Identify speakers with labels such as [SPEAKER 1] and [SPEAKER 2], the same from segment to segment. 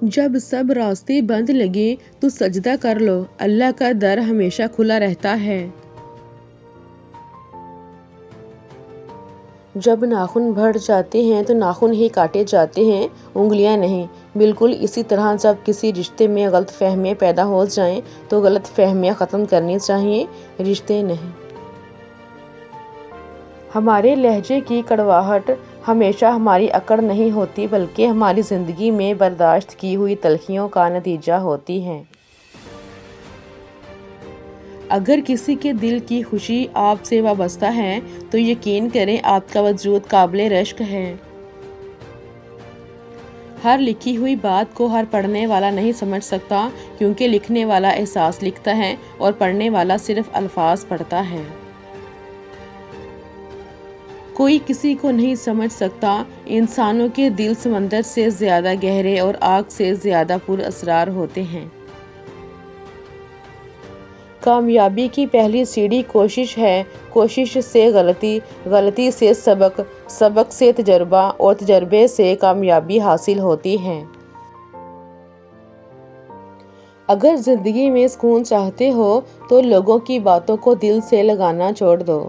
[SPEAKER 1] جب سب راستے بند لگے تو سجدہ کر لو، اللہ کا در ہمیشہ کھلا رہتا ہے۔ جب ناخن بڑھ جاتے ہیں تو ناخن ہی کاٹے جاتے ہیں، انگلیاں نہیں۔ بالکل اسی طرح جب کسی رشتے میں غلط فہمیاں پیدا ہو جائیں تو غلط فہمیاں ختم کرنی چاہیے، رشتے نہیں۔ ہمارے لہجے کی کڑواہٹ ہمیشہ ہماری اکڑ نہیں ہوتی بلکہ ہماری زندگی میں برداشت کی ہوئی تلخیوں کا نتیجہ ہوتی ہے۔ اگر کسی کے دل کی خوشی آپ سے وابستہ ہے تو یقین کریں آپ کا وجود قابل رشک ہے۔ ہر لکھی ہوئی بات کو ہر پڑھنے والا نہیں سمجھ سکتا، کیونکہ لکھنے والا احساس لکھتا ہے اور پڑھنے والا صرف الفاظ پڑھتا ہے۔ کوئی کسی کو نہیں سمجھ سکتا، انسانوں کے دل سمندر سے زیادہ گہرے اور آگ سے زیادہ پر اسرار ہوتے ہیں۔ کامیابی کی پہلی سیڑھی کوشش ہے، کوشش سے غلطی، غلطی سے سبق، سبق سے تجربہ اور تجربے سے کامیابی حاصل ہوتی ہے۔ اگر زندگی میں سکون چاہتے ہو تو لوگوں کی باتوں کو دل سے لگانا چھوڑ دو۔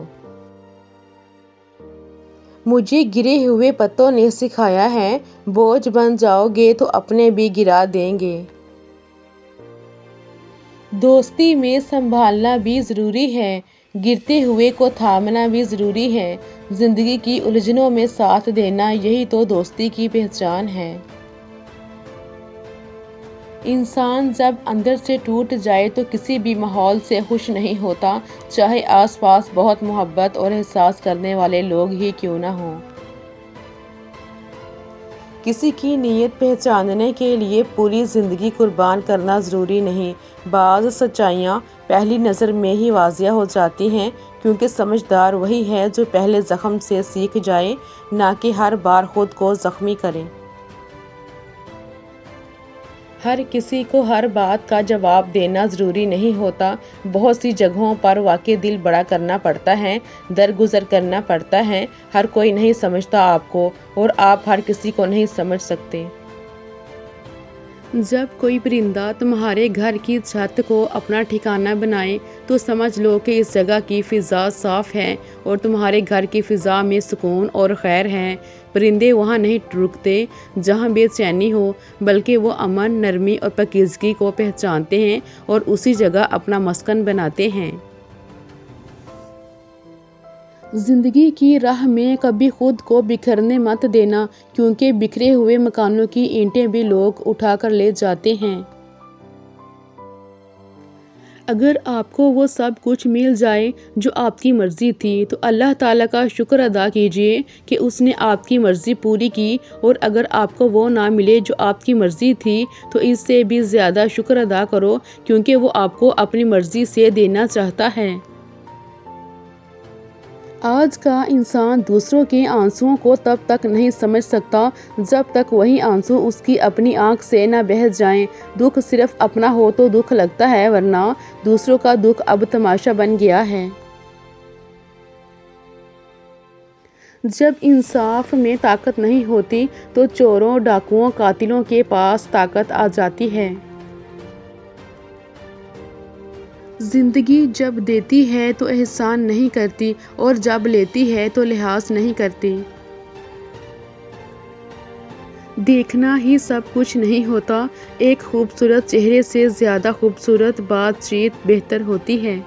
[SPEAKER 1] مجھے گرے ہوئے پتوں نے سکھایا ہے، بوجھ بن جاؤ گے تو اپنے بھی گرا دیں گے۔ دوستی میں سنبھالنا بھی ضروری ہے، گرتے ہوئے کو تھامنا بھی ضروری ہے۔ زندگی کی الجھنوں میں ساتھ دینا، یہی تو دوستی کی پہچان ہے۔ انسان جب اندر سے ٹوٹ جائے تو کسی بھی ماحول سے خوش نہیں ہوتا، چاہے آس پاس بہت محبت اور احساس کرنے والے لوگ ہی کیوں نہ ہوں۔ کسی کی نیت پہچاننے کے لیے پوری زندگی قربان کرنا ضروری نہیں۔ بعض سچائیاں پہلی نظر میں ہی واضح ہو جاتی ہیں، کیونکہ سمجھدار وہی ہے جو پہلے زخم سے سیکھ جائے، نہ کہ ہر بار خود کو زخمی کرے۔ ہر کسی کو ہر بات کا جواب دینا ضروری نہیں ہوتا۔ بہت سی جگہوں پر واقعی دل بڑا کرنا پڑتا ہے، درگزر کرنا پڑتا ہے۔ ہر کوئی نہیں سمجھتا آپ کو، اور آپ ہر کسی کو نہیں سمجھ سکتے۔ جب کوئی پرندہ تمہارے گھر کی چھت کو اپنا ٹھکانہ بنائے تو سمجھ لو کہ اس جگہ کی فضا صاف ہے اور تمہارے گھر کی فضا میں سکون اور خیر ہے۔ پرندے وہاں نہیں رکتے جہاں بے چینی ہو، بلکہ وہ امن، نرمی اور پاکیزگی کو پہچانتے ہیں اور اسی جگہ اپنا مسکن بناتے ہیں۔ زندگی کی راہ میں کبھی خود کو بکھرنے مت دینا، کیونکہ بکھرے ہوئے مکانوں کی اینٹیں بھی لوگ اٹھا کر لے جاتے ہیں۔ اگر آپ کو وہ سب کچھ مل جائے جو آپ کی مرضی تھی تو اللہ تعالیٰ کا شکر ادا کیجئے کہ اس نے آپ کی مرضی پوری کی، اور اگر آپ کو وہ نہ ملے جو آپ کی مرضی تھی تو اس سے بھی زیادہ شکر ادا کرو، کیونکہ وہ آپ کو اپنی مرضی سے دینا چاہتا ہے۔ آج کا انسان دوسروں کے آنسوؤں کو تب تک نہیں سمجھ سکتا جب تک وہی آنسو اس کی اپنی آنکھ سے نہ بہہ جائیں۔ دکھ صرف اپنا ہو تو دکھ لگتا ہے، ورنہ دوسروں کا دکھ اب تماشا بن گیا ہے۔ جب انصاف میں طاقت نہیں ہوتی تو چوروں، ڈاکوؤں، قاتلوں کے پاس طاقت آ جاتی ہے۔ زندگی جب دیتی ہے تو احسان نہیں کرتی، اور جب لیتی ہے تو لحاظ نہیں کرتی۔ دیکھنا ہی سب کچھ نہیں ہوتا، ایک خوبصورت چہرے سے زیادہ خوبصورت بات چیت بہتر ہوتی ہے۔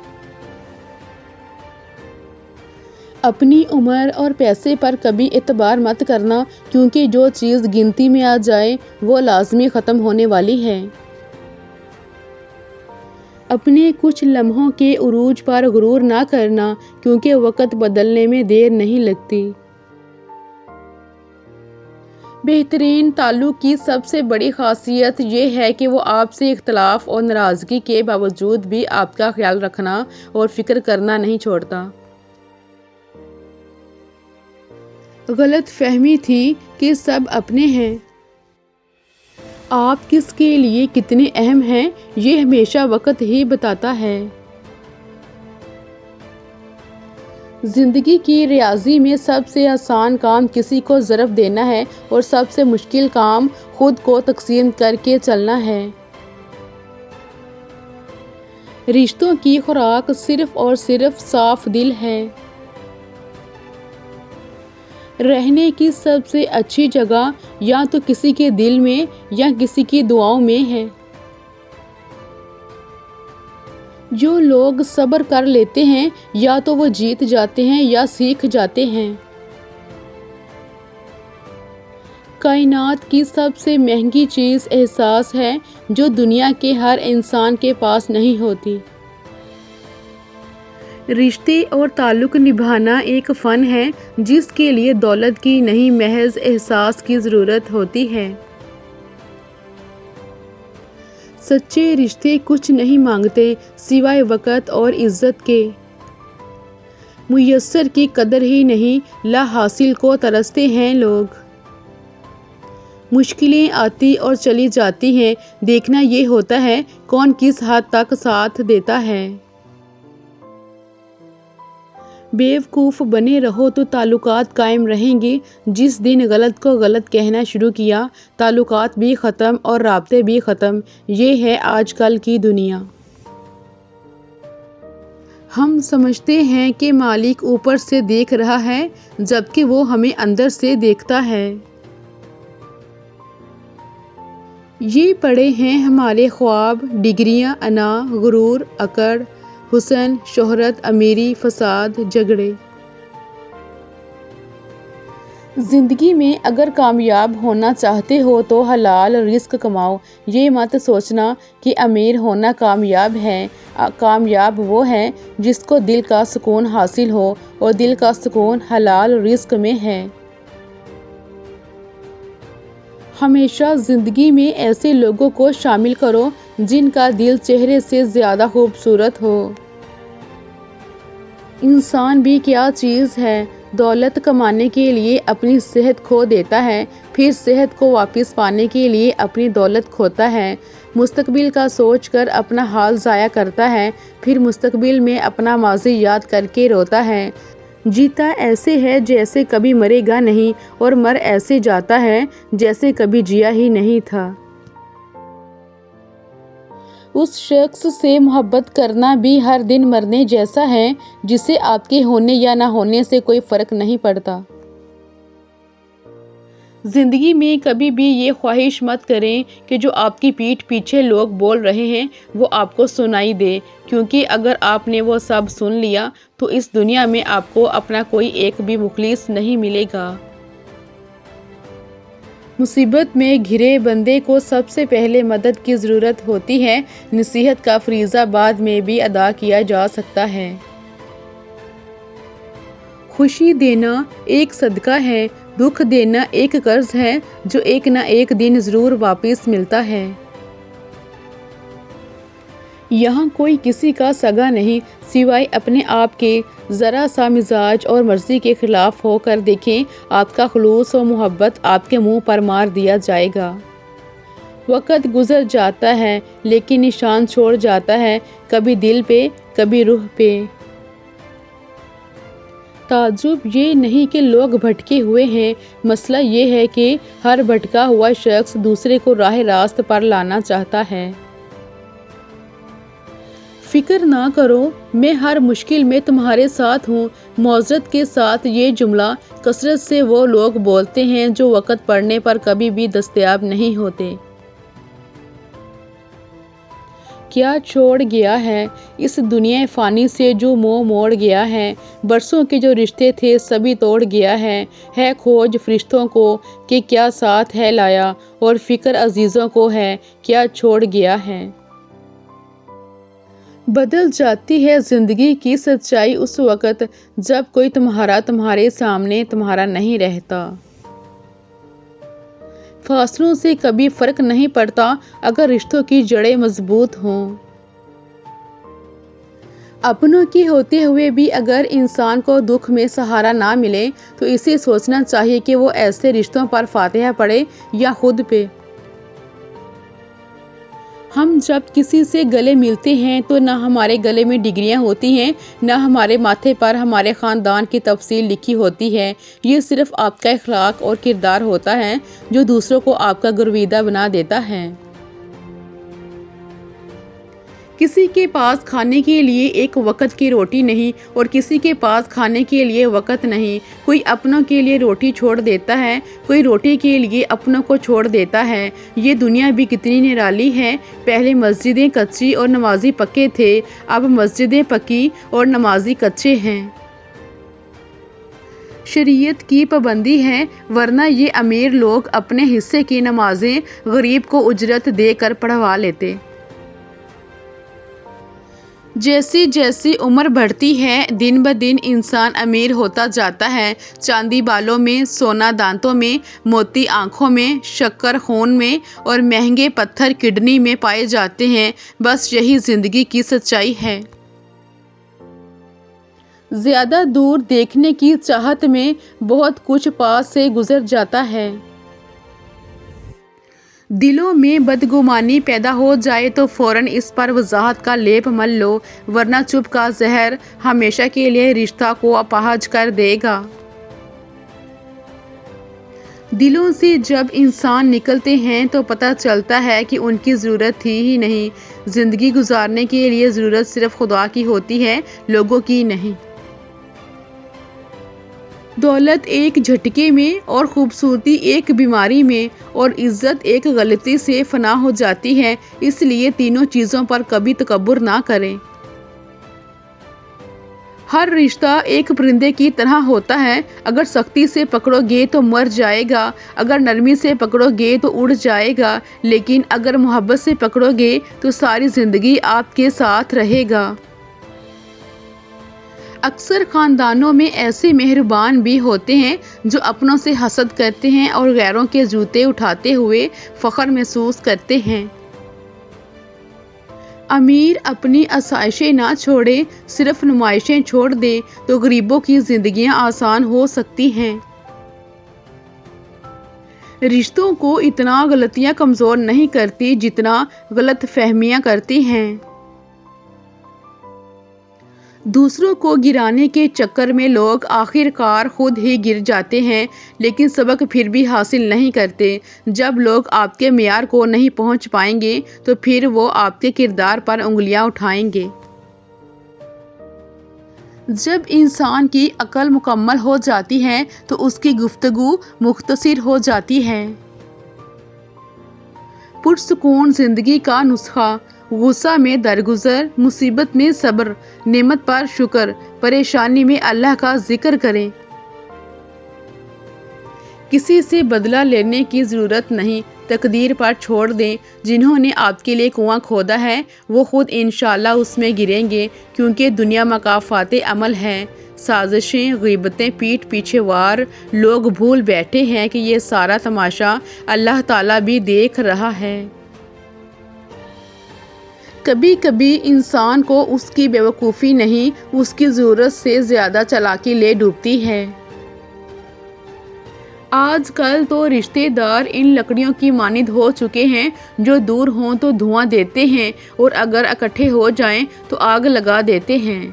[SPEAKER 1] اپنی عمر اور پیسے پر کبھی اعتبار مت کرنا، کیونکہ جو چیز گنتی میں آ جائے وہ لازمی ختم ہونے والی ہے۔ اپنے کچھ لمحوں کے عروج پر غرور نہ کرنا، کیونکہ وقت بدلنے میں دیر نہیں لگتی۔ بہترین تعلق کی سب سے بڑی خاصیت یہ ہے کہ وہ آپ سے اختلاف اور ناراضگی کے باوجود بھی آپ کا خیال رکھنا اور فکر کرنا نہیں چھوڑتا۔ غلط فہمی تھی کہ سب اپنے ہیں۔ آپ کس کے لیے کتنے اہم ہیں یہ ہمیشہ وقت ہی بتاتا ہے۔ زندگی کی ریاضی میں سب سے آسان کام کسی کو ضرب دینا ہے اور سب سے مشکل کام خود کو تقسیم کر کے چلنا ہے۔ رشتوں کی خوراک صرف اور صرف صاف دل ہے۔ رہنے کی سب سے اچھی جگہ یا تو کسی کے دل میں یا کسی کی دعاؤں میں ہے۔ جو لوگ صبر کر لیتے ہیں یا تو وہ جیت جاتے ہیں یا سیکھ جاتے ہیں۔ کائنات کی سب سے مہنگی چیز احساس ہے جو دنیا کے ہر انسان کے پاس نہیں ہوتی۔ رشتے اور تعلق نبھانا ایک فن ہے جس کے لیے دولت کی نہیں محض احساس کی ضرورت ہوتی ہے۔ سچے رشتے کچھ نہیں مانگتے سوائے وقت اور عزت کے۔ میسر کی قدر ہی نہیں لا حاصل کو ترستے ہیں لوگ۔ مشکلیں آتی اور چلی جاتی ہیں، دیکھنا یہ ہوتا ہے کون کس حد تک ساتھ دیتا ہے۔ بیوقوف بنے رہو تو تعلقات قائم رہیں گے۔ جس دن غلط کو غلط کہنا شروع کیا، تعلقات بھی ختم اور رابطے بھی ختم۔ یہ ہے آج کل کی دنیا۔ ہم سمجھتے ہیں کہ مالک اوپر سے دیکھ رہا ہے جبکہ وہ ہمیں اندر سے دیکھتا ہے۔ یہ پڑے ہیں ہمارے خواب، ڈگریاں، انا، غرور، اکڑ، حسن، شہرت، امیری، فساد، جھگڑے۔ زندگی میں اگر کامیاب ہونا چاہتے ہو تو حلال رزق کماؤ۔ یہ مت سوچنا کہ امیر ہونا کامیاب ہے۔ کامیاب وہ ہے جس کو دل کا سکون حاصل ہو، اور دل کا سکون حلال رزق میں ہے۔ ہمیشہ زندگی میں ایسے لوگوں کو شامل کرو جن کا دل چہرے سے زیادہ خوبصورت ہو۔ انسان بھی کیا چیز ہے، دولت کمانے کے لیے اپنی صحت کھو دیتا ہے، پھر صحت کو واپس پانے کے لیے اپنی دولت کھوتا ہے۔ مستقبل کا سوچ کر اپنا حال ضائع کرتا ہے، پھر مستقبل میں اپنا ماضی یاد کر کے روتا ہے۔ جیتا ایسے ہے جیسے کبھی مرے گا نہیں، اور مر ایسے جاتا ہے جیسے کبھی جیا ہی نہیں تھا۔ اس شخص سے محبت کرنا بھی ہر دن مرنے جیسا ہے جسے آپ کے ہونے یا نہ ہونے سے کوئی فرق نہیں پڑتا۔ زندگی میں کبھی بھی یہ خواہش مت کریں کہ جو آپ کی پیٹھ پیچھے لوگ بول رہے ہیں وہ آپ کو سنائی دے، کیونکہ اگر آپ نے وہ سب سن لیا تو اس دنیا میں آپ کو اپنا کوئی ایک بھی مخلص نہیں ملے گا۔ مصیبت میں گھرے بندے کو سب سے پہلے مدد کی ضرورت ہوتی ہے۔ نصیحت کا فریضہ بعد میں بھی ادا کیا جا سکتا ہے۔ خوشی دینا ایک صدقہ ہے، دکھ دینا ایک قرض ہے جو ایک نہ ایک دن ضرور واپس ملتا ہے۔ یہاں کوئی کسی کا سگا نہیں سوائے اپنے آپ کے۔ ذرا سا مزاج اور مرضی کے خلاف ہو کر دیکھیں، آپ کا خلوص و محبت آپ کے منہ پر مار دیا جائے گا۔ وقت گزر جاتا ہے لیکن نشان چھوڑ جاتا ہے، کبھی دل پہ کبھی روح پہ۔ تعجب یہ نہیں کہ لوگ بھٹکے ہوئے ہیں، مسئلہ یہ ہے کہ ہر بھٹکا ہوا شخص دوسرے کو راہ راست پر لانا چاہتا ہے۔ فکر نہ کرو، میں ہر مشکل میں تمہارے ساتھ ہوں۔ معذرت کے ساتھ یہ جملہ کثرت سے وہ لوگ بولتے ہیں جو وقت پڑنے پر کبھی بھی دستیاب نہیں ہوتے۔ کیا چھوڑ گیا ہے اس دنیا فانی سے جو منہ موڑ گیا ہے؟ برسوں کے جو رشتے تھے سبھی توڑ گیا ہے کھوج فرشتوں کو کہ کیا ساتھ ہے لایا، اور فکر عزیزوں کو ہے کیا چھوڑ گیا ہے۔ بدل جاتی ہے زندگی کی سچائی اس وقت جب کوئی تمہارے سامنے تمہارا نہیں رہتا۔ فاصلوں سے کبھی فرق نہیں پڑتا اگر رشتوں کی جڑیں مضبوط ہوں۔ اپنوں کی ہوتے ہوئے بھی اگر انسان کو دکھ میں سہارا نہ ملے تو اسے سوچنا چاہیے کہ وہ ایسے رشتوں پر فاتحہ پڑھے یا خود پہ۔ ہم جب کسی سے گلے ملتے ہیں تو نہ ہمارے گلے میں ڈگریاں ہوتی ہیں، نہ ہمارے ماتھے پر ہمارے خاندان کی تفصیل لکھی ہوتی ہے۔ یہ صرف آپ کا اخلاق اور کردار ہوتا ہے جو دوسروں کو آپ کا گرویدہ بنا دیتا ہے۔ کسی کے پاس کھانے کے لیے ایک وقت کی روٹی نہیں اور کسی کے پاس کھانے کے لیے وقت نہیں۔ کوئی اپنوں کے لیے روٹی چھوڑ دیتا ہے، کوئی روٹی کے لیے اپنوں کو چھوڑ دیتا ہے۔ یہ دنیا بھی کتنی نرالی ہے۔ پہلے مسجدیں کچی اور نمازی پکے تھے، اب مسجدیں پکی اور نمازی کچے ہیں۔ شریعت کی پابندی ہے، ورنہ یہ امیر لوگ اپنے حصے کی نمازیں غریب کو اجرت دے کر پڑھوا لیتے۔ جیسی جیسی عمر بڑھتی ہے، دن بدن انسان امیر ہوتا جاتا ہے۔ چاندی بالوں میں، سونا دانتوں میں، موتی آنکھوں میں، شکر خون میں اور مہنگے پتھر کڈنی میں پائے جاتے ہیں۔ بس یہی زندگی کی سچائی ہے۔ زیادہ دور دیکھنے کی چاہت میں بہت کچھ پاس سے گزر جاتا ہے۔ دلوں میں بدگمانی پیدا ہو جائے تو فوراً اس پر وضاحت کا لیپ مل لو، ورنہ چپ کا زہر ہمیشہ کے لیے رشتہ کو اپاہج کر دے گا۔ دلوں سے جب انسان نکلتے ہیں تو پتہ چلتا ہے کہ ان کی ضرورت تھی ہی نہیں۔ زندگی گزارنے کے لیے ضرورت صرف خدا کی ہوتی ہے، لوگوں کی نہیں۔ دولت ایک جھٹکے میں اور خوبصورتی ایک بیماری میں اور عزت ایک غلطی سے فنا ہو جاتی ہے، اس لیے تینوں چیزوں پر کبھی تکبر نہ کریں۔ ہر رشتہ ایک پرندے کی طرح ہوتا ہے، اگر سختی سے پکڑو گے تو مر جائے گا، اگر نرمی سے پکڑو گے تو اڑ جائے گا، لیکن اگر محبت سے پکڑو گے تو ساری زندگی آپ کے ساتھ رہے گا۔ اکثر خاندانوں میں ایسے مہربان بھی ہوتے ہیں جو اپنوں سے حسد کرتے ہیں اور غیروں کے جوتے اٹھاتے ہوئے فخر محسوس کرتے ہیں۔ امیر اپنی آسائشیں نہ چھوڑے، صرف نمائشیں چھوڑ دے تو غریبوں کی زندگیاں آسان ہو سکتی ہیں۔ رشتوں کو اتنا غلطیاں کمزور نہیں کرتی جتنا غلط فہمیاں کرتی ہیں۔ دوسروں کو گرانے کے چکر میں لوگ آخر کار خود ہی گر جاتے ہیں، لیکن سبق پھر بھی حاصل نہیں کرتے۔ جب لوگ آپ کے معیار کو نہیں پہنچ پائیں گے تو پھر وہ آپ کے کردار پر انگلیاں اٹھائیں گے۔ جب انسان کی عقل مکمل ہو جاتی ہے تو اس کی گفتگو مختصر ہو جاتی ہے۔ پرسکون زندگی کا نسخہ: غصہ میں درگزر، مصیبت میں صبر، نعمت پر شکر، پریشانی میں اللہ کا ذکر کریں۔ کسی سے بدلہ لینے کی ضرورت نہیں، تقدیر پر چھوڑ دیں۔ جنہوں نے آپ کے لیے کنواں کھودا ہے وہ خود انشاءاللہ اس میں گریں گے، کیونکہ دنیا مکافات عمل ہے۔ سازشیں، غیبتیں، پیٹھ پیچھے وار، لوگ بھول بیٹھے ہیں کہ یہ سارا تماشا اللہ تعالیٰ بھی دیکھ رہا ہے۔ کبھی کبھی انسان کو اس کی بیوقوفی نہیں، اس کی ضرورت سے زیادہ چالاکی لے ڈوبتی ہے۔ آج کل تو رشتے دار ان لکڑیوں کی مانند ہو چکے ہیں جو دور ہوں تو دھواں دیتے ہیں اور اگر اکٹھے ہو جائیں تو آگ لگا دیتے ہیں۔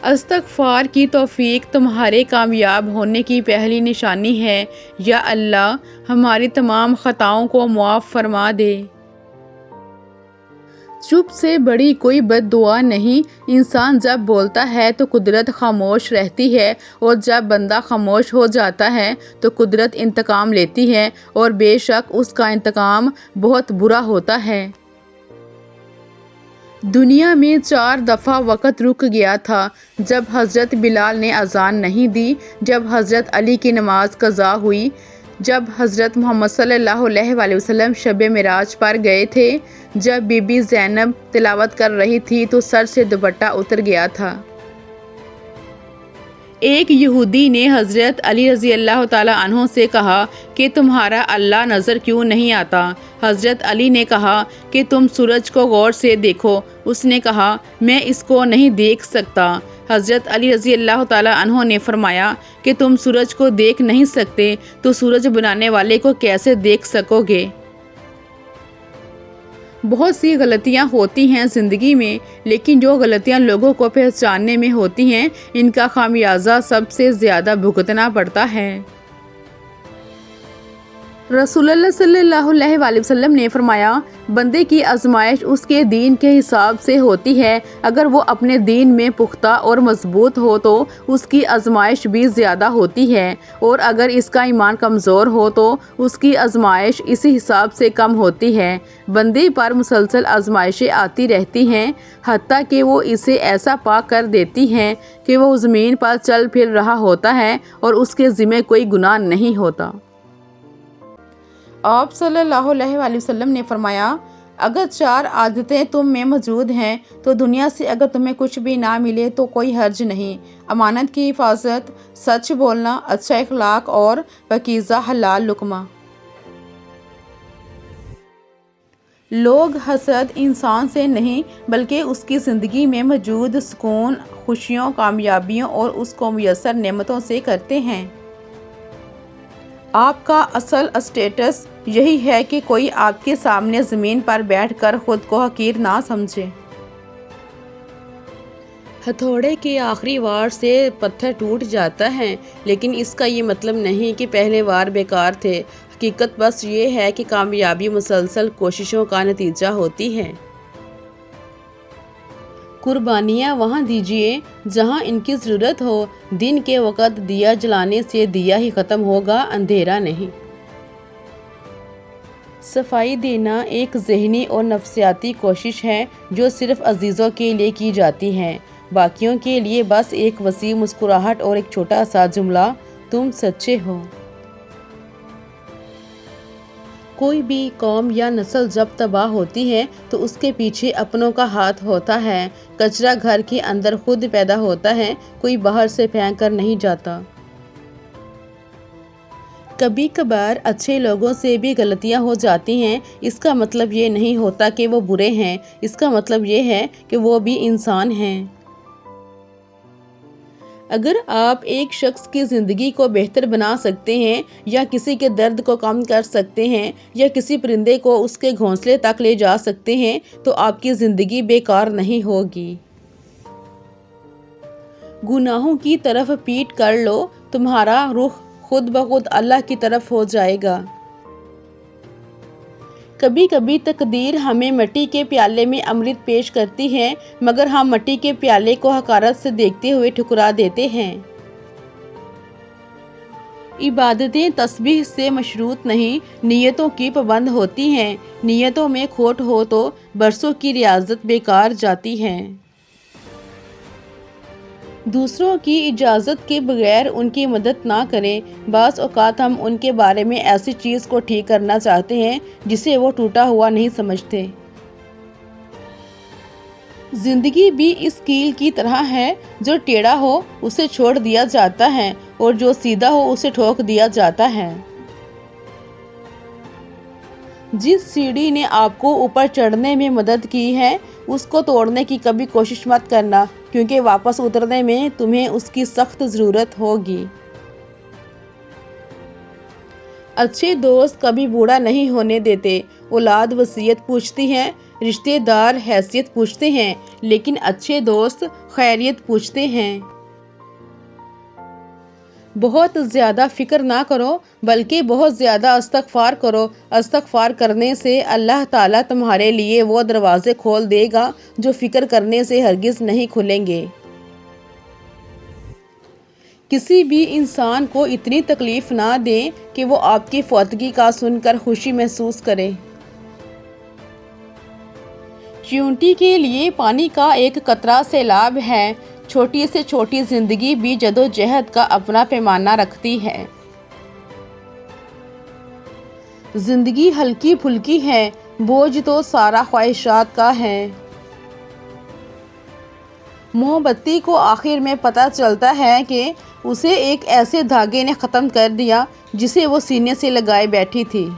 [SPEAKER 1] استغفار کی توفیق تمہارے کامیاب ہونے کی پہلی نشانی ہے۔ یا اللہ ہماری تمام خطاؤں کو معاف فرما دے۔ چپ سے بڑی کوئی بد دعا نہیں۔ انسان جب بولتا ہے تو قدرت خاموش رہتی ہے اور جب بندہ خاموش ہو جاتا ہے تو قدرت انتقام لیتی ہے، اور بے شک اس کا انتقام بہت برا ہوتا ہے۔ دنیا میں 4 دفعہ وقت رک گیا تھا: جب حضرت بلال نے اذان نہیں دی، جب حضرت علی کی نماز قضا ہوئی، جب حضرت محمد صلی اللہ علیہ وآلہ وسلم شب معراج پر گئے تھے، جب بی بی زینب تلاوت کر رہی تھی تو سر سے دوپٹہ اتر گیا تھا۔ ایک یہودی نے حضرت علی رضی اللہ تعالیٰ عنہ سے کہا کہ تمہارا اللہ نظر کیوں نہیں آتا؟ حضرت علی نے کہا کہ تم سورج کو غور سے دیکھو۔ اس نے کہا میں اس کو نہیں دیکھ سکتا۔ حضرت علی رضی اللہ تعالیٰ عنہ نے فرمایا کہ تم سورج کو دیکھ نہیں سکتے تو سورج بنانے والے کو کیسے دیکھ سکو گے؟ بہت سی غلطیاں ہوتی ہیں زندگی میں، لیکن جو غلطیاں لوگوں کو پہچاننے میں ہوتی ہیں ان کا خمیازہ سب سے زیادہ بھگتنا پڑتا ہے۔ رسول اللہ صلی اللہ علیہ وآلہ وسلم نے فرمایا، بندے کی آزمائش اس کے دین کے حساب سے ہوتی ہے۔ اگر وہ اپنے دین میں پختہ اور مضبوط ہو تو اس کی آزمائش بھی زیادہ ہوتی ہے، اور اگر اس کا ایمان کمزور ہو تو اس کی آزمائش اسی حساب سے کم ہوتی ہے۔ بندے پر مسلسل آزمائشیں آتی رہتی ہیں، حتیٰ کہ وہ اسے ایسا پاک کر دیتی ہیں کہ وہ زمین پر چل پھر رہا ہوتا ہے اور اس کے ذمہ کوئی گناہ نہیں ہوتا۔ آپ صلی اللہ علیہ وآلہ وسلم نے فرمایا، اگر 4 عادتیں تم میں موجود ہیں تو دنیا سے اگر تمہیں کچھ بھی نہ ملے تو کوئی حرج نہیں۔ امانت کی حفاظت، سچ بولنا، اچھا اخلاق اور پاکیزہ حلال لقمہ۔ لوگ حسد انسان سے نہیں بلکہ اس کی زندگی میں موجود سکون، خوشیوں، کامیابیوں اور اس کو میسر نعمتوں سے کرتے ہیں۔ آپ کا اصل اسٹیٹس یہی ہے کہ کوئی آپ کے سامنے زمین پر بیٹھ کر خود کو حقیر نہ سمجھے۔ ہتھوڑے کے آخری وار سے پتھر ٹوٹ جاتا ہے، لیکن اس کا یہ مطلب نہیں کہ پہلے وار بیکار تھے۔ حقیقت بس یہ ہے کہ کامیابی مسلسل کوششوں کا نتیجہ ہوتی ہے۔ قربانیاں وہاں دیجیے جہاں ان کی ضرورت ہو۔ دن کے وقت دیا جلانے سے دیا ہی ختم ہوگا، اندھیرا نہیں۔ صفائی دینا ایک ذہنی اور نفسیاتی کوشش ہے جو صرف عزیزوں کے لیے کی جاتی ہے، باقیوں کے لیے بس ایک وسیع مسکراہٹ اور ایک چھوٹا سا جملہ، تم سچے ہو۔ کوئی بھی قوم یا نسل جب تباہ ہوتی ہے تو اس کے پیچھے اپنوں کا ہاتھ ہوتا ہے۔ کچرا گھر کے اندر خود پیدا ہوتا ہے، کوئی باہر سے پھینک کر نہیں جاتا۔ کبھی کبھار اچھے لوگوں سے بھی غلطیاں ہو جاتی ہیں، اس کا مطلب یہ نہیں ہوتا کہ وہ برے ہیں، اس کا مطلب یہ ہے کہ وہ بھی انسان ہیں۔ اگر آپ ایک شخص کی زندگی کو بہتر بنا سکتے ہیں، یا کسی کے درد کو کم کر سکتے ہیں، یا کسی پرندے کو اس کے گھونسلے تک لے جا سکتے ہیں، تو آپ کی زندگی بیکار نہیں ہوگی۔ گناہوں کی طرف پیٹ کر لو، تمہارا رخ خود بخود اللہ کی طرف ہو جائے گا۔ کبھی کبھی تقدیر ہمیں مٹی کے پیالے میں امرت پیش کرتی ہے، مگر ہم مٹی کے پیالے کو حقارت سے دیکھتے ہوئے ٹھکرا دیتے ہیں۔ عبادتیں تسبیح سے مشروط نہیں، نیتوں کی پابند ہوتی ہیں۔ نیتوں میں کھوٹ ہو تو برسوں کی ریاضت بیکار جاتی ہے۔ دوسروں کی اجازت کے بغیر ان کی مدد نہ کریں۔ بعض اوقات ہم ان کے بارے میں ایسی چیز کو ٹھیک کرنا چاہتے ہیں جسے وہ ٹوٹا ہوا نہیں سمجھتے۔ زندگی بھی اس کیل کی طرح ہے، جو ٹیڑھا ہو اسے چھوڑ دیا جاتا ہے اور جو سیدھا ہو اسے ٹھوک دیا جاتا ہے۔ جس سیڑھی نے آپ کو اوپر چڑھنے میں مدد کی ہے اس کو توڑنے کی کبھی کوشش مت کرنا، کیونکہ واپس اترنے میں تمہیں اس کی سخت ضرورت ہوگی۔ اچھے دوست کبھی بوڑھا نہیں ہونے دیتے۔ اولاد وصیت پوچھتی ہے، رشتہ دار حیثیت پوچھتے ہیں، لیکن اچھے دوست خیریت پوچھتے ہیں۔ بہت زیادہ فکر نہ کرو بلکہ بہت زیادہ استغفار کرو۔ استغفار کرنے سے اللہ تعالیٰ تمہارے لیے وہ دروازے کھول دے گا جو فکر کرنے سے ہرگز نہیں کھلیں گے۔ کسی بھی انسان کو اتنی تکلیف نہ دیں کہ وہ آپ کی فوتگی کا سن کر خوشی محسوس کرے۔ چیونٹی کے لیے پانی کا ایک قطرہ سیلاب ہے۔ چھوٹی سے چھوٹی زندگی بھی جدوجہد کا اپنا پیمانہ رکھتی ہے۔ زندگی ہلکی پھلکی ہے، بوجھ تو سارا خواہشات کا ہے۔ موم بتی کو آخر میں پتہ چلتا ہے کہ اسے ایک ایسے دھاگے نے ختم کر دیا جسے وہ سینے سے لگائے بیٹھی تھی۔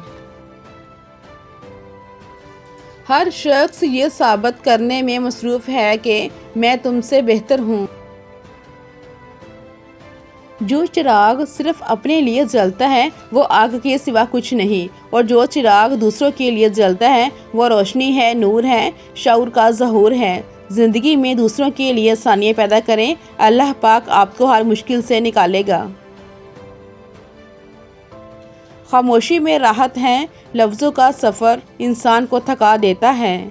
[SPEAKER 1] ہر شخص یہ ثابت کرنے میں مصروف ہے کہ میں تم سے بہتر ہوں۔ جو چراغ صرف اپنے لیے جلتا ہے وہ آگ کے سوا کچھ نہیں، اور جو چراغ دوسروں کے لیے جلتا ہے وہ روشنی ہے، نور ہے، شعور کا ظہور ہے۔ زندگی میں دوسروں کے لیے آسانیاں پیدا کریں، اللہ پاک آپ کو ہر مشکل سے نکالے گا۔ خاموشی میں راحت ہے، لفظوں کا سفر انسان کو تھکا دیتا ہے۔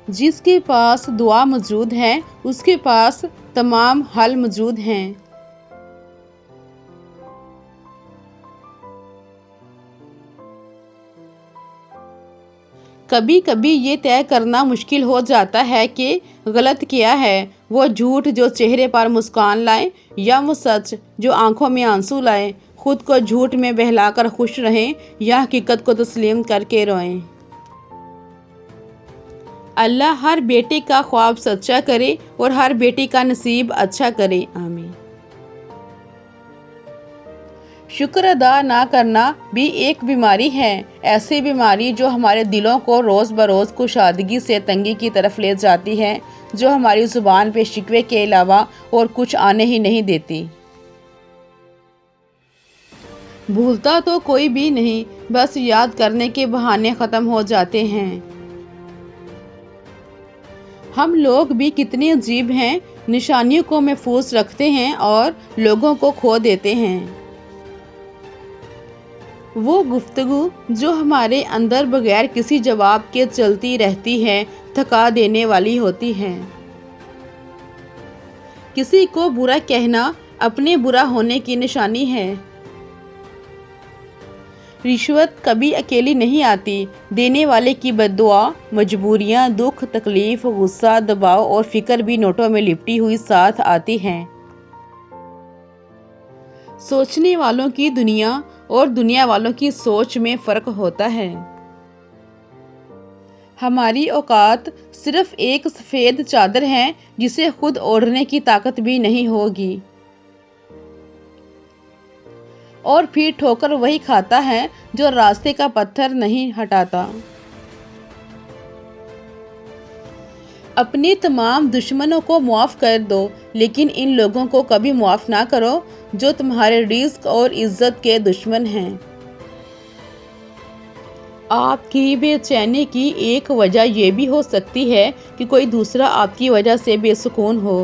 [SPEAKER 1] جس کے پاس دعا موجود ہے اس کے پاس تمام حل موجود ہیں۔ کبھی کبھی یہ طے کرنا مشکل ہو جاتا ہے کہ غلط کیا ہے، وہ جھوٹ جو چہرے پر مسکان لائے یا وہ سچ جو آنکھوں میں آنسو لائے۔ خود کو جھوٹ میں بہلا کر خوش رہیں یا حقیقت کو تسلیم کر کے روئیں۔ اللہ ہر بیٹے کا خواب سچا کرے اور ہر بیٹی کا نصیب اچھا کرے، آمین۔ شکر ادا نہ کرنا بھی ایک بیماری ہے، ایسی بیماری جو ہمارے دلوں کو روز بروز کشادگی سے تنگی کی طرف لے جاتی ہے، جو ہماری زبان پہ شکوے کے علاوہ اور کچھ آنے ہی نہیں دیتی۔ بھولتا تو کوئی بھی نہیں، بس یاد کرنے کے بہانے ختم ہو جاتے ہیں۔ ہم لوگ بھی کتنے عجیب ہیں، نشانیوں کو محفوظ رکھتے ہیں اور لوگوں کو کھو دیتے ہیں۔ وہ گفتگو جو ہمارے اندر بغیر کسی جواب کے چلتی رہتی ہے تھکا دینے والی ہوتی ہے۔ کسی کو برا کہنا اپنے برا ہونے کی نشانی ہے۔ رشوت کبھی اکیلی نہیں آتی، دینے والے کی بد دعا، مجبوریاں، دکھ، تکلیف، غصہ، دباؤ اور فکر بھی نوٹوں میں لپٹی ہوئی ساتھ آتی ہیں۔ سوچنے والوں کی دنیا اور دنیا والوں کی سوچ میں فرق ہوتا ہے۔ ہماری اوقات صرف ایک سفید چادر ہے جسے خود اوڑھنے کی طاقت بھی نہیں ہوگی، اور پھر ٹھوکر وہی کھاتا ہے جو راستے کا پتھر نہیں ہٹاتا۔ اپنے تمام دشمنوں کو معاف کر دو، لیکن ان لوگوں کو کبھی معاف نہ کرو جو تمہارے رزق اور عزت کے دشمن ہیں۔ آپ کی بے چینی کی ایک وجہ یہ بھی ہو سکتی ہے کہ کوئی دوسرا آپ کی وجہ سے بے سکون ہو۔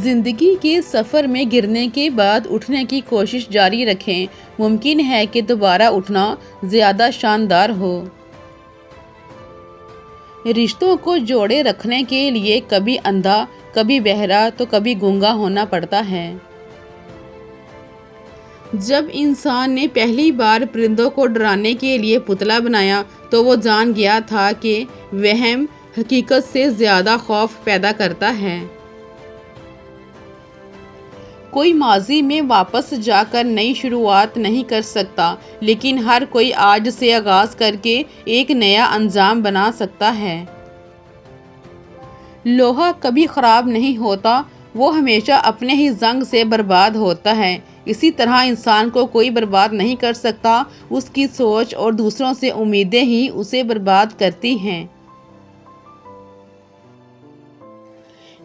[SPEAKER 1] زندگی کے سفر میں گرنے کے بعد اٹھنے کی کوشش جاری رکھیں، ممکن ہے کہ دوبارہ اٹھنا زیادہ شاندار ہو۔ رشتوں کو جوڑے رکھنے کے لیے کبھی اندھا، کبھی بہرا تو کبھی گونگا ہونا پڑتا ہے۔ جب انسان نے پہلی بار پرندوں کو ڈرانے کے لیے پتلا بنایا تو وہ جان گیا تھا کہ وہم حقیقت سے زیادہ خوف پیدا کرتا ہے۔ کوئی ماضی میں واپس جا کر نئی شروعات نہیں کر سکتا، لیکن ہر کوئی آج سے آغاز کر کے ایک نیا انجام بنا سکتا ہے۔ لوہا کبھی خراب نہیں ہوتا، وہ ہمیشہ اپنے ہی زنگ سے برباد ہوتا ہے۔ اسی طرح انسان کو کوئی برباد نہیں کر سکتا، اس کی سوچ اور دوسروں سے امیدیں ہی اسے برباد کرتی ہیں۔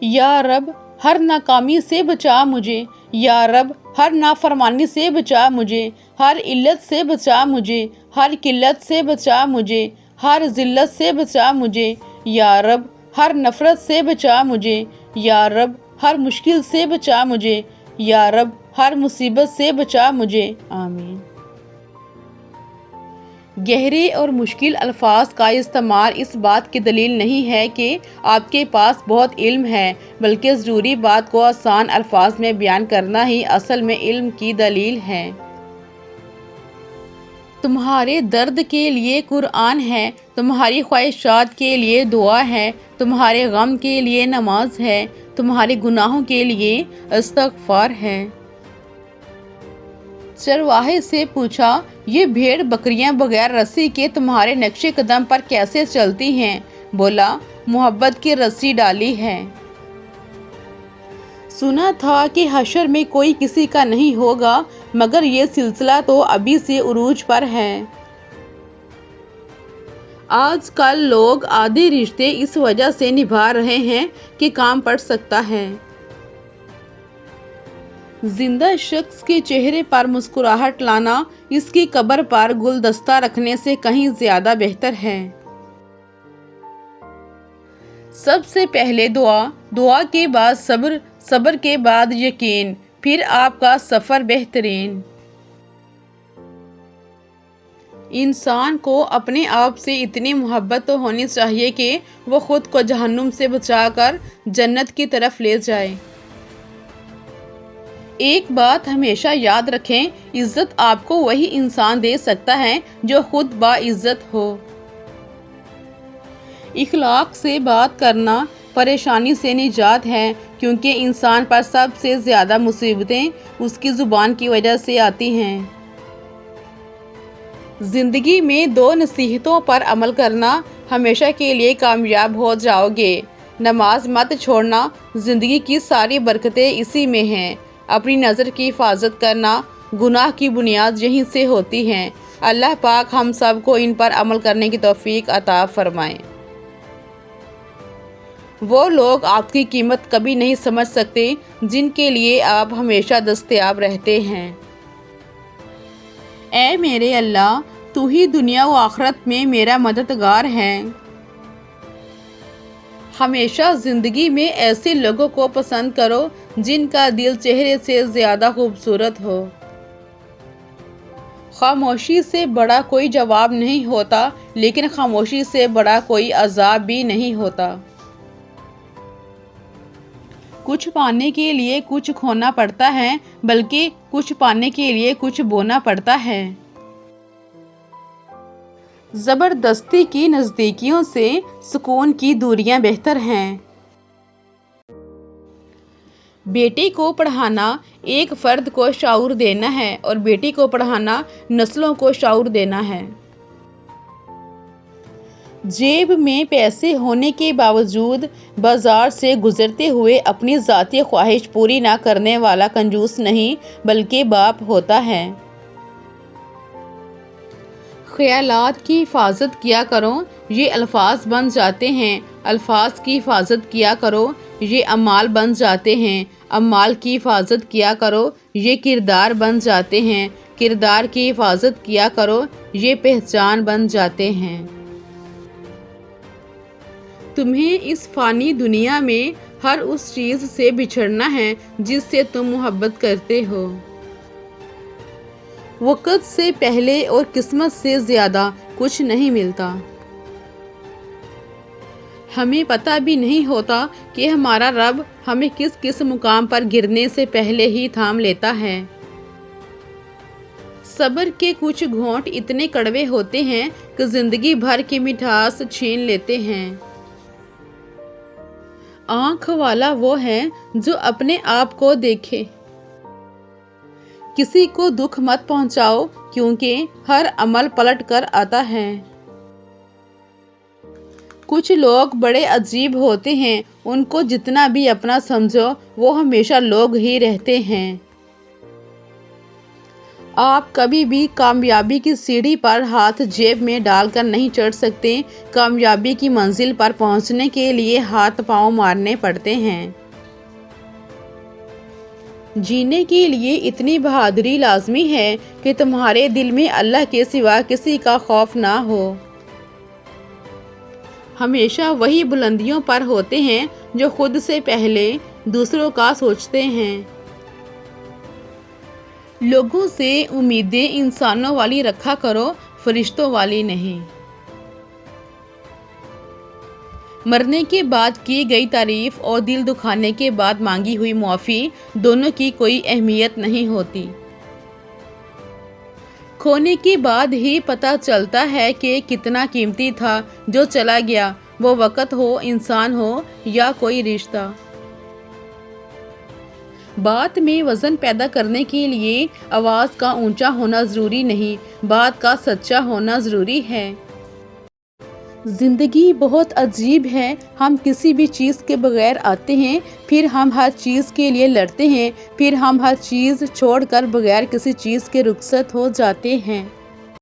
[SPEAKER 1] یا رب ہر ناکامی سے بچا مجھے، یا رب ہر نافرمانی سے بچا مجھے، ہر علت سے بچا مجھے، ہر قلت سے بچا مجھے، ہر ذلت سے بچا مجھے، یا رب ہر نفرت سے بچا مجھے، یا رب ہر مشکل سے بچا مجھے، یا رب ہر مصیبت سے بچا مجھے، آمین۔ گہرے اور مشکل الفاظ کا استعمال اس بات کی دلیل نہیں ہے کہ آپ کے پاس بہت علم ہے، بلکہ ضروری بات کو آسان الفاظ میں بیان کرنا ہی اصل میں علم کی دلیل ہے۔ تمہارے درد کے لیے قرآن ہے، تمہاری خواہشات کے لیے دعا ہے، تمہارے غم کے لیے نماز ہے، تمہارے گناہوں کے لیے استغفار ہے۔ چرواہے سے پوچھا، یہ بھیڑ بکریاں بغیر رسی کے تمہارے نقش قدم پر کیسے چلتی ہیں؟ بولا، محبت کی رسی ڈالی ہے۔ سنا تھا کہ حشر میں کوئی کسی کا نہیں ہوگا، مگر یہ سلسلہ تو ابھی سے عروج پر ہے۔ آج کل لوگ آدھے رشتے اس وجہ سے نبھا رہے ہیں کہ کام پڑ سکتا ہے۔ زندہ شخص کے چہرے پر مسکراہٹ لانا اس کی قبر پر گلدستہ رکھنے سے کہیں زیادہ بہتر ہے۔ سب سے پہلے دعا کے بعد صبر، صبر کے بعد یقین، پھر آپ کا سفر بہترین۔ انسان کو اپنے آپ سے اتنی محبت تو ہونی چاہیے کہ وہ خود کو جہنم سے بچا کر جنت کی طرف لے جائے۔ ایک بات ہمیشہ یاد رکھیں، عزت آپ کو وہی انسان دے سکتا ہے جو خود باعزت ہو۔ اخلاق سے بات کرنا پریشانی سے نجات ہے، کیونکہ انسان پر سب سے زیادہ مصیبتیں اس کی زبان کی وجہ سے آتی ہیں۔ زندگی میں 2 نصیحتوں پر عمل کرنا، ہمیشہ کے لیے کامیاب ہو جاؤ گے۔ نماز مت چھوڑنا، زندگی کی ساری برکتیں اسی میں ہیں۔ اپنی نظر کی حفاظت کرنا، گناہ کی بنیاد یہیں سے ہوتی ہے۔ اللہ پاک ہم سب کو ان پر عمل کرنے کی توفیق عطا فرمائے۔ وہ لوگ آپ کی قیمت کبھی نہیں سمجھ سکتے جن کے لیے آپ ہمیشہ دستیاب رہتے ہیں۔ اے میرے اللہ، تو ہی دنیا و آخرت میں میرا مددگار ہے۔ ہمیشہ زندگی میں ایسے لوگوں کو پسند کرو جن کا دل چہرے سے زیادہ خوبصورت ہو۔ خاموشی سے بڑا کوئی جواب نہیں ہوتا، لیکن خاموشی سے بڑا کوئی عذاب بھی نہیں ہوتا۔ کچھ پانے کے لیے کچھ کھونا پڑتا ہے، بلکہ کچھ پانے کے لیے کچھ بونا پڑتا ہے۔ زبردستی کی نزدیکیوں سے سکون کی دوریاں بہتر ہیں۔ بیٹے کو پڑھانا ایک فرد کو شعور دینا ہے اور بیٹی کو پڑھانا نسلوں کو شعور دینا ہے۔ جیب میں پیسے ہونے کے باوجود بازار سے گزرتے ہوئے اپنی ذاتی خواہش پوری نہ کرنے والا کنجوس نہیں، بلکہ باپ ہوتا ہے۔ خیالات کی حفاظت کیا کرو، یہ الفاظ بن جاتے ہیں۔ الفاظ کی حفاظت کیا کرو، یہ اعمال بن جاتے ہیں۔ اعمال کی حفاظت کیا کرو، یہ کردار بن جاتے ہیں۔ کردار کی حفاظت کیا کرو، یہ پہچان بن جاتے ہیں۔ تمہیں اس فانی دنیا میں ہر اس چیز سے بچھڑنا ہے جس سے تم محبت کرتے ہو۔ وقت سے پہلے اور قسمت سے زیادہ کچھ نہیں ملتا۔ ہمیں پتہ بھی نہیں ہوتا کہ ہمارا رب ہمیں کس کس مقام پر گرنے سے پہلے ہی تھام لیتا ہے۔ صبر کے کچھ گھونٹ اتنے کڑوے ہوتے ہیں کہ زندگی بھر کی مٹھاس چھین لیتے ہیں۔ آنکھ والا وہ ہے جو اپنے آپ کو دیکھے۔ کسی کو دکھ مت پہنچاؤ، کیونکہ ہر عمل پلٹ کر آتا ہے۔ کچھ لوگ بڑے عجیب ہوتے ہیں، ان کو جتنا بھی اپنا سمجھو وہ ہمیشہ لوگ ہی رہتے ہیں۔ آپ کبھی بھی کامیابی کی سیڑھی پر ہاتھ جیب میں ڈال کر نہیں چڑھ سکتے۔ کامیابی کی منزل پر پہنچنے کے لیے ہاتھ پاؤں مارنے پڑتے ہیں۔ جینے کے لیے اتنی بہادری لازمی ہے کہ تمہارے دل میں اللہ کے سوا کسی کا خوف نہ ہو۔ ہمیشہ وہی بلندیوں پر ہوتے ہیں جو خود سے پہلے دوسروں کا سوچتے ہیں۔ لوگوں سے امیدیں انسانوں والی رکھا کرو، فرشتوں والی نہیں۔ مرنے کے بعد کی گئی تعریف اور دل دکھانے کے بعد مانگی ہوئی معافی دونوں کی کوئی اہمیت نہیں ہوتی۔ کھونے کے بعد ہی پتہ چلتا ہے کہ کتنا قیمتی تھا جو چلا گیا، وہ وقت ہو، انسان ہو یا کوئی رشتہ۔ بات میں وزن پیدا کرنے کے لیے آواز کا اونچا ہونا ضروری نہیں، بات کا سچا ہونا ضروری ہے۔ زندگی بہت عجیب ہے، ہم کسی بھی چیز کے بغیر آتے ہیں، پھر ہم ہر چیز کے لیے لڑتے ہیں، پھر ہم ہر چیز چھوڑ کر بغیر کسی چیز کے رخصت ہو جاتے ہیں۔